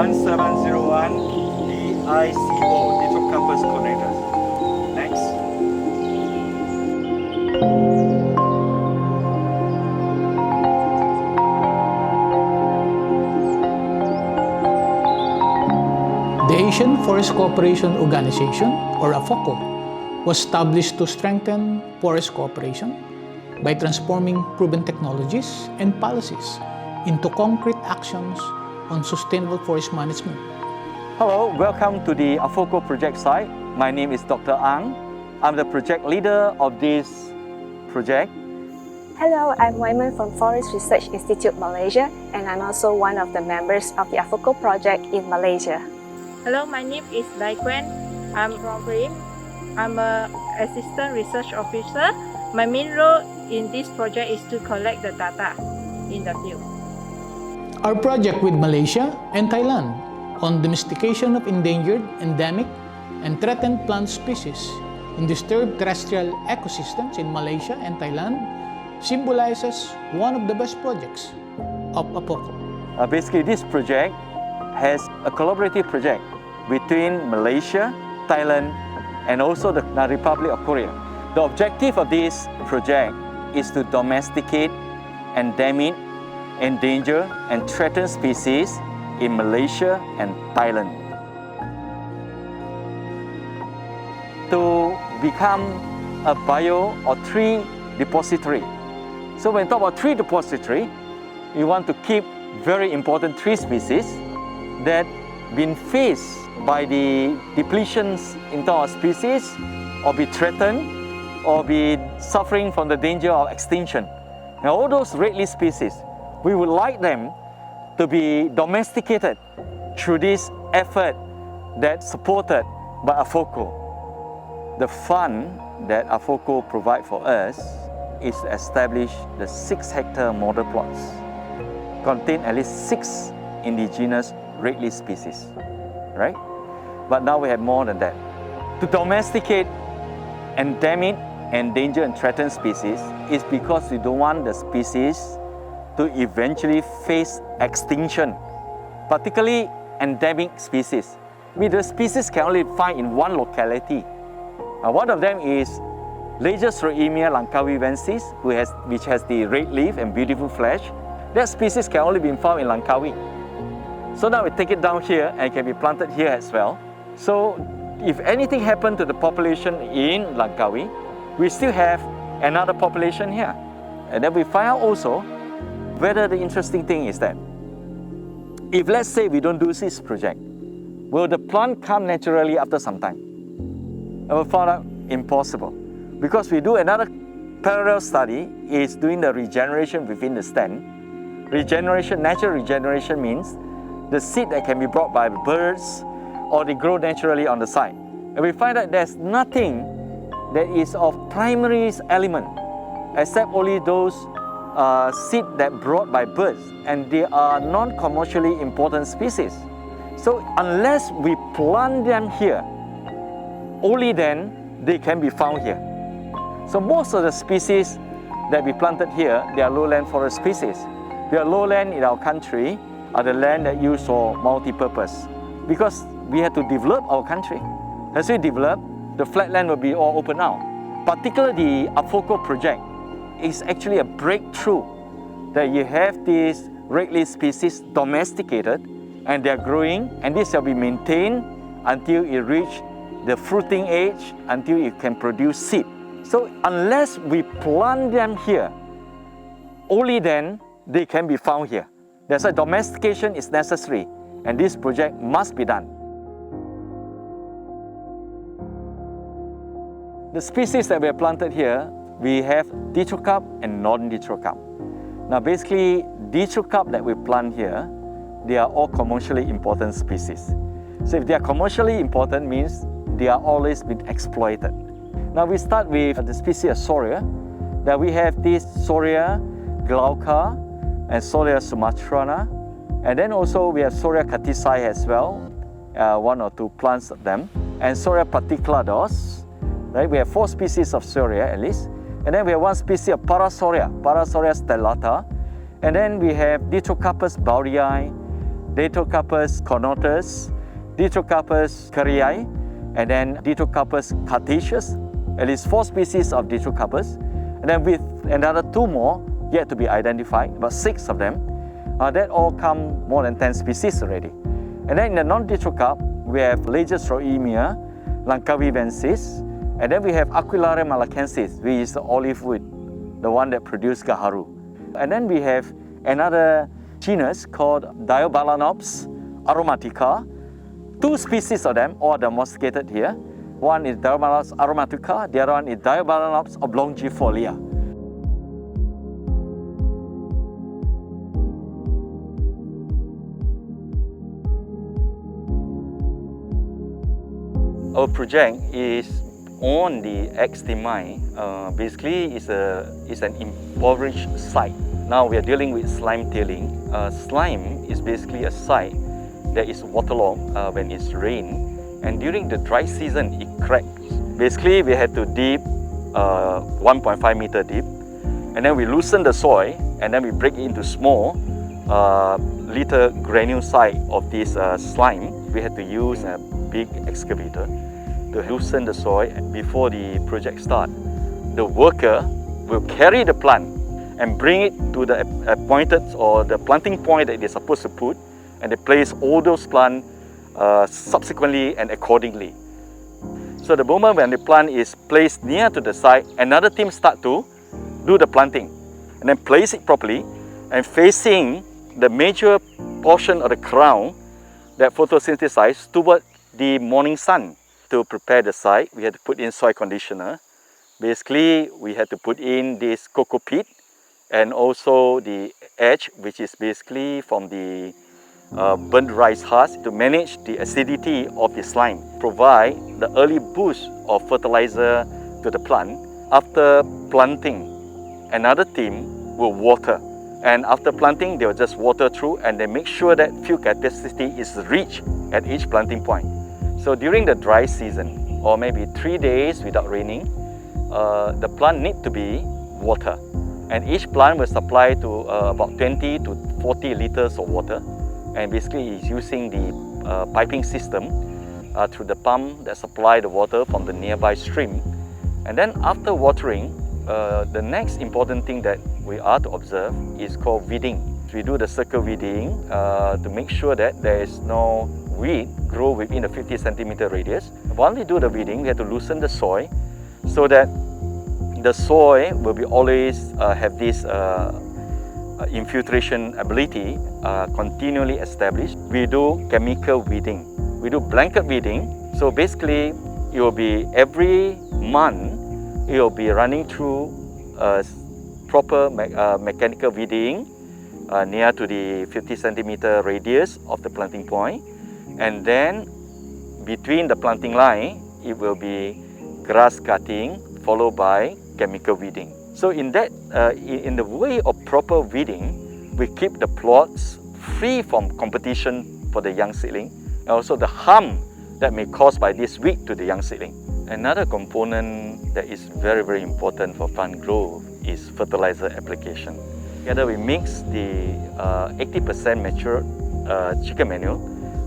1701 DICO, Ditrocarpus cornutus. Next. The Asian Forest Cooperation Organization, or AFoCO, was established to strengthen forest cooperation by transforming proven technologies and policies into concrete actions on sustainable forest management. Hello, welcome to the AFoCO project site. My name is Dr. Ang. I'm the project leader of this project. Hello, I'm Mae Moh from Forest Research Institute, Malaysia, and I'm also one of the members of the AFoCO project in Malaysia. Hello, my name is Dai Quen. I'm from FRIM. I'm an assistant research officer. My main role in this project is to collect the data in the field. Our project with Malaysia and Thailand on domestication of endangered, endemic, and threatened plant species in disturbed terrestrial ecosystems in Malaysia and Thailand symbolizes one of the best projects of AFoCO. Basically, this project has a collaborative project between Malaysia, Thailand, and also the Republic of Korea. The objective of this project is to domesticate endemic, endangered, and threatened species in Malaysia and Thailand. To become a bio or tree depository. So when we talk about tree depository, we want to keep very important tree species that been faced by the depletions in terms of species or be threatened or be suffering from the danger of extinction. Now all those red list species, we would like them to be domesticated through this effort that's supported by AFoCO. The fund that AFoCO provide for us is to establish the 6-hectare model plots, contain at least 6 indigenous red list species, right? But now we have more than that. To domesticate endemic, endangered, and threatened species is because we don't want the species to eventually face extinction, particularly endemic species. I mean, the species can only find in one locality. One of them is Legisroemia langkawiensis, which has the red leaf and beautiful flesh. That species can only be found in Langkawi. So now we take it down here and it can be planted here as well. So if anything happened to the population in Langkawi, we still have another population here. And then we find out also whether the interesting thing is that if let's say we don't do this project, will the plant come naturally after some time? And we found out impossible. Because we do another parallel study is doing the regeneration within the stand. Regeneration, natural regeneration means the seed that can be brought by birds or they grow naturally on the site. And we find that there's nothing that is of primary element except only those seed that brought by birds, and they are non-commercially important species. So unless we plant them here, only then they can be found here. So most of the species that we planted here, they are lowland forest species. We are lowland in our country are the land that used for multi-purpose because we had to develop our country. As we develop, the flatland will be all open out. Particularly the AFoCO project is actually a breakthrough that you have these red list species domesticated and they are growing, and this shall be maintained until it reach the fruiting age, until it can produce seed. So unless we plant them here, only then they can be found here. That's why domestication is necessary, and this project must be done. The species that we have planted here, we have Ditrocarp and non-Ditrocarp. Now basically, Ditrocarp that we plant here, they are all commercially important species. So if they are commercially important means they are always been exploited. Now we start with the species of Soria. That we have this Soria glauca and Soria sumatrana, and then also we have Soria catisai as well, 1 or 2 plants of them, and Soria paticulados. Right? We have 4 species of Soria at least, and then we have 1 species of Parasoria stellata, and then we have Ditrocarpus baudii, Dictrocarpus cornutus, Dictrocarpus carrii, and then Dictrocarpus cartaceus, at least 4 species of Dictrocarpus, and then with another 2 more yet to be identified, about 6 of them. That all come more than 10 species already. And then in the non-Dictrocarp, we have Lagerstroemia, Langkawiensis, and then we have Aquilaria malacensis, which is the olive wood, the one that produces gaharu. And then we have another genus called Diobalanops aromatica. 2 species of them are domesticated here. One is Diobalanops aromatica, the other one is Diobalanops oblongifolia. Our project is on the XT mine. Basically, it's an impoverished site. Now we are dealing with slime tailing. Slime is basically a site that is waterlogged when it's rain, and during the dry season it cracks. Basically, we had to deep 1.5 meter deep, and then we loosen the soil, and then we break it into small little granule site of this slime. We had to use a big excavator to loosen the soil before the project starts. The worker will carry the plant and bring it to the appointed or the planting point that they're supposed to put, and they place all those plants subsequently and accordingly. So the moment when the plant is placed near to the site, another team start to do the planting and then place it properly and facing the major portion of the crown that photosynthesizes toward the morning sun. To prepare the site, we had to put in soil conditioner. Basically, we had to put in this cocoa peat and also the ash, which is basically from the burnt rice husk, to manage the acidity of the slime, provide the early boost of fertilizer to the plant. After planting, another team will water, and after planting they will just water through and they make sure that field capacity is reached at each planting point. So during the dry season, or maybe 3 days without raining, the plant need to be water, and each plant will supply to about 20 to 40 liters of water, and basically is using the piping system through the pump that supply the water from the nearby stream. And then after watering, the next important thing that we are to observe is called weeding. We do the circle weeding to make sure that there is no weed grow within a 50 centimeter radius. While we do the weeding, we have to loosen the soil so that the soil will be always have this infiltration ability continually established. We do chemical weeding. We do blanket weeding. So basically, it will be every month, it will be running through proper mechanical weeding near to the 50 centimeter radius of the planting point. And then between the planting line, it will be grass cutting followed by chemical weeding. So in that, in the way of proper weeding, we keep the plots free from competition for the young seedling, and also the harm that may cause by this weed to the young seedling. Another component that is very, very important for plant growth is fertilizer application. Together we mix the 80% mature chicken manure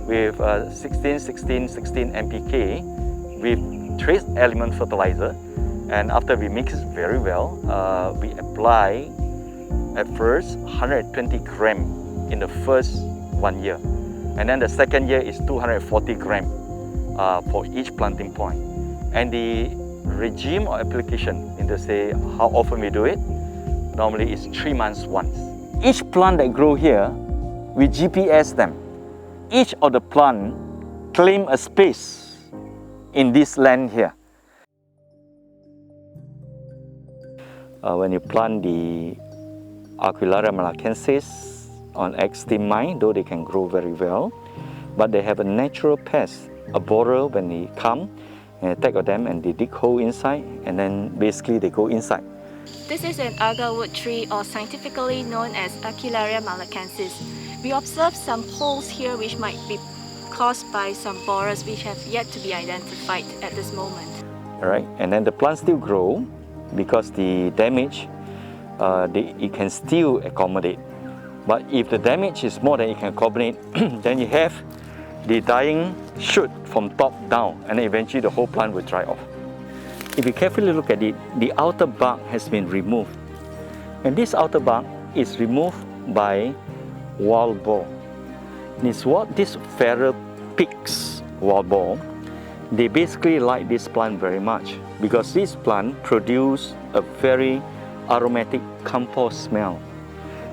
with 16-16-16 NPK with trace element fertilizer, and after we mix it very well, we apply at first 120 gram in the first 1 year, and then the second year is 240 gram for each planting point. And the regime of application, in to say how often we do it, normally it's 3 months once. Each plant that grow here, we GPS them. Each of the plant claim a space in this land here. When you plant the Aquilaria malacensis on XT mine, though they can grow very well, but they have a natural pest, a borer. When they come and attack of them, and they dig hole inside, and then basically they go inside. This is an agarwood tree, or scientifically known as Aquilaria malacensis. We observe some holes here which might be caused by some borers which have yet to be identified at this moment. All right, and then the plants still grow because the damage, it can still accommodate. But if the damage is more than it can accommodate, then you have the dying shoot from top down, and eventually the whole plant will dry off. If you carefully look at it, the outer bark has been removed. And this outer bark is removed by wild boar. This feral pigs, wild boar, they basically like this plant very much because this plant produces a very aromatic compost smell.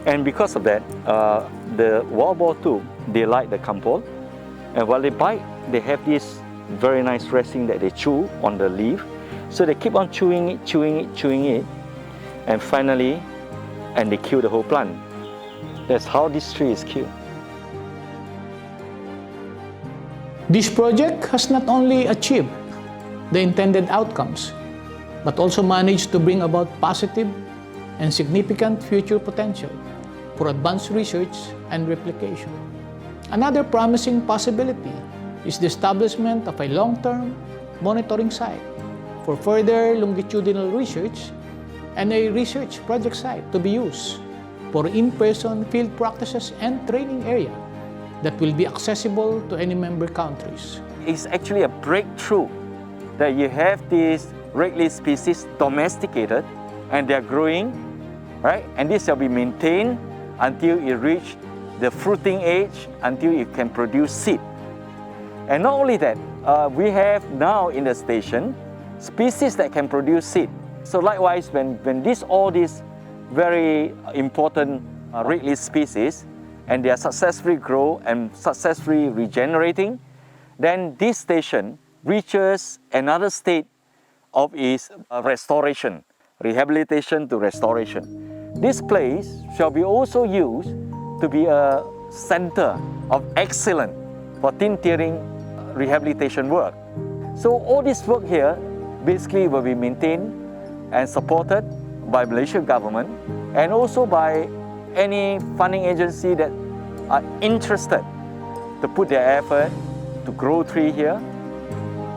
And because of that, the wild boar too, they like the compost. And while they bite, they have this very nice resting that they chew on the leaf. So they keep on chewing it, and finally, they kill the whole plant. That's how this tree is killed. This project has not only achieved the intended outcomes, but also managed to bring about positive and significant future potential for advanced research and replication. Another promising possibility is the establishment of a long-term monitoring site for further longitudinal research and a research project site to be used for in-person field practices and training area that will be accessible to any member countries. It's actually a breakthrough that you have these red list species domesticated and they're growing, right? And this shall be maintained until it reach the fruiting age, until it can produce seed. And not only that, we have now in the station species that can produce seed. So likewise, when all these very important red list species and they are successfully grow and successfully regenerating, then this station reaches another state of its restoration, rehabilitation to restoration. This place shall be also used to be a center of excellence for tin tiering rehabilitation work. So all this work here basically will be maintained and supported by Malaysian government and also by any funding agency that are interested to put their effort to grow tree here.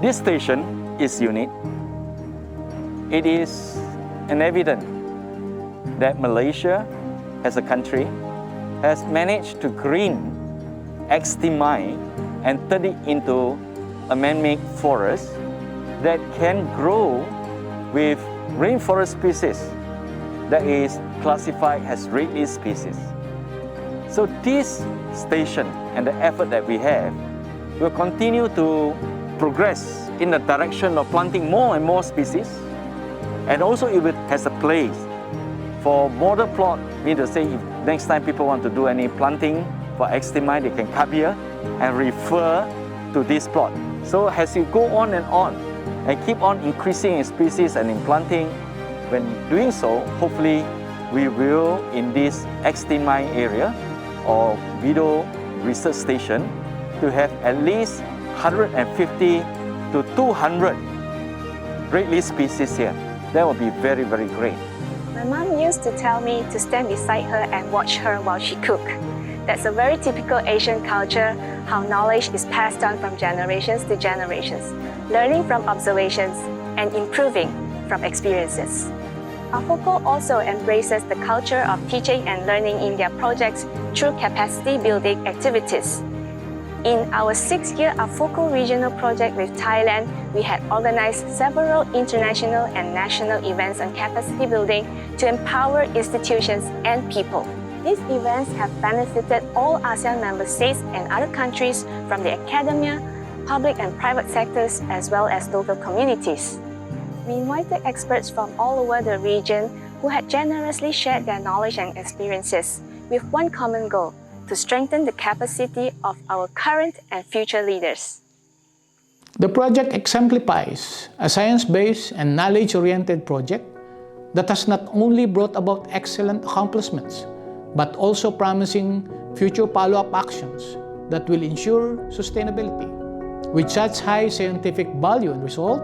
This station is unique. It is an evidence that Malaysia as a country has managed to green externmine and turn it into a man-made forest that can grow with rainforest species that is classified as red list species. So this station and the effort that we have will continue to progress in the direction of planting more and more species, and also it has a place for model plot, meaning to say if next time people want to do any planting for externmine, they can come here and refer to this plot. So as you go on and keep on increasing in species and in planting, when doing so, hopefully we will in this externmine area or Bidor Research Station to have at least 150 to 200 red list species here. That would be very, very great. My mom used to tell me to stand beside her and watch her while she cooked. That's a very typical Asian culture, how knowledge is passed on from generations to generations, learning from observations and improving from experiences. AFoCO also embraces the culture of teaching and learning in their projects through capacity building activities. In our 6-year AFoCO regional project with Thailand, we had organized several international and national events on capacity building to empower institutions and people. These events have benefited all ASEAN member states and other countries from the academia, public and private sectors, as well as local communities. We invited experts from all over the region who had generously shared their knowledge and experiences with one common goal: to strengthen the capacity of our current and future leaders. The project exemplifies a science-based and knowledge-oriented project that has not only brought about excellent accomplishments, but also promising future follow-up actions that will ensure sustainability. With such high scientific value and result,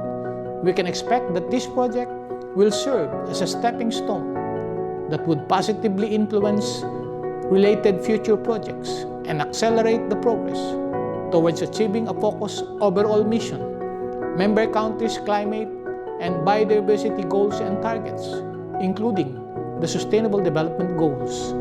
we can expect that this project will serve as a stepping stone that would positively influence related future projects and accelerate the progress towards achieving AFoCO's overall mission, member countries' climate and biodiversity goals and targets, including the Sustainable Development Goals.